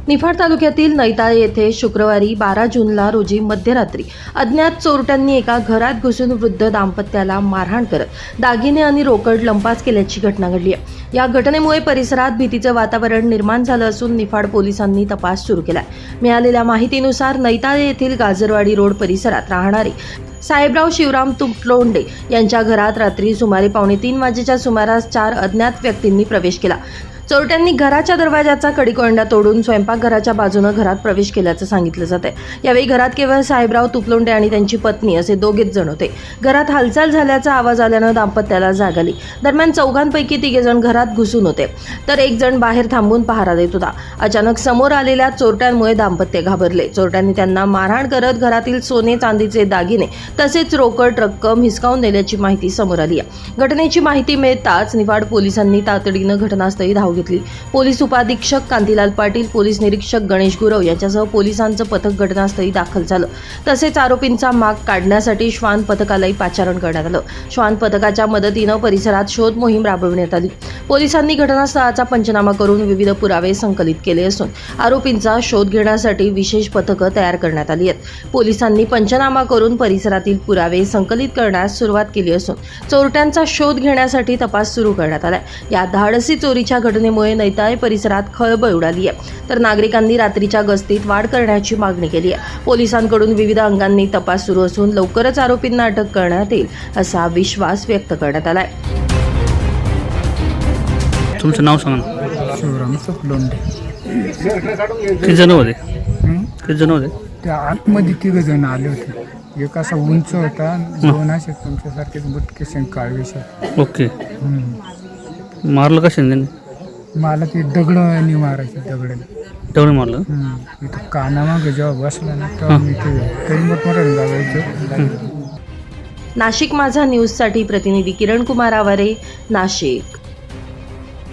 निफाड तालुक्यातील नैताळे येथे शुक्रवारी 12 जूनला रोजी मध्यरात्री अज्ञात चोरट्यांनी एका घरात घुसून वृद्ध दाम्पत्याला मारहाण करत दागिने आणि रोकड लंपास केल्याची घटना घडली आहे। या घटनेमुळे परिसरात भीतीचं वातावरण निर्माण झालं असून निफाड पोलिसांनी तपास सुरू केलाय। मिळालेल्या माहितीनुसार नैताळे येथील गाजरवाडी रोड परिसरात राहणारे साहेबराव शिवराम तुपलोंडे यांच्या घरात रात्री सुमारे 2:45 वाजेच्या सुमारास 4 अज्ञात व्यक्तींनी प्रवेश केला। चोरट्यांनी घराच्या दरवाजाचा कडिकोंडा तोडून स्वयंपाकघराच्या बाजूने घरात प्रवेश केल्याचं सांगितलं जातंय। यावेळी घरात केवळ साहेबराव तुपलोंडे आणि त्यांची पत्नी असे दोघेच जण होते। घरात हालचाल झाल्याचा आवाज आल्यानं दाम्पत्याला जाग आली। दरम्यान चौघांपैकी 3 जण घरात घुसून होते तर एक जण बाहेर थांबून पहारा देत होता। अचानक समोर आलेल्या चोरट्यांमुळे दाम्पत्य घाबरले। चोरट्यांनी त्यांना मारहाण करत घरातील सोने चांदीचे दागिने तसेच रोकड रक्कम हिसकावून नेल्याची माहिती समोर आली आहे। घटनेची माहिती मिळताच निफाड पोलिसांनी तातडीनं घटनास्थळी धाव घेतली। पोलीस उपाधीक्षक कांतीलाल पाटील, पोलीस निरीक्षक गणेश गुरव यांच्यासह पोलिसांचं पथक घटनास्थळी दाखल झालं। तसेच आरोपींचा माग काढण्यासाठी श्वान पथकालाही पाचारण करण्यात आलं। श्वान पथकाच्या मदतीनं परिसरात शोध मोहीम राबविण्यात आली। पोलिसांनी घटनास्थळाचा पंचनामा करून विविध पुरावे संकलित केले असून आरोपींचा शोध घेण्यासाठी विशेष पथकं तयार करण्यात आली आहेत। पोलिसांनी पंचनामा करून परिसरातील पुरावे संकलित करण्यास सुरुवात केली असून चोरट्यांचा शोध घेण्यासाठी तपास सुरू करण्यात आलाय। या धाडसी चोरीच्या घटनेमुळे नैताळे परिसरात खळबळ उडाली आहे तर नागरिकांनी रात्रीच्या गस्तीत वाढ करण्याची मागणी केली आहे। पोलिसांकडून विविध अंगांनी तपास सुरू असून लवकरच आरोपींना अटक करण्यात येईल असा विश्वास व्यक्त करण्यात आलाय। तुमचं नाव सांगा। शिवराम तुपलोंडे। किती जण होते? त्या आतमध्ये 3 जण आले होते। एक असा उंच होता, 2 असे तुमच्यासारखेच बुटके काळवेशात। ओके, मारलं कशाने त्यांनी? मला ते दगडाने मारायचे, तेवढं मारलं? इथं कानामागं जेव्हा बसला ना तेव्हा मी ते करीमत मरण लागायचं। नाशिक माझा न्यूजसाठी प्रतिनिधी किरण कुमार आवारे, नाशिक।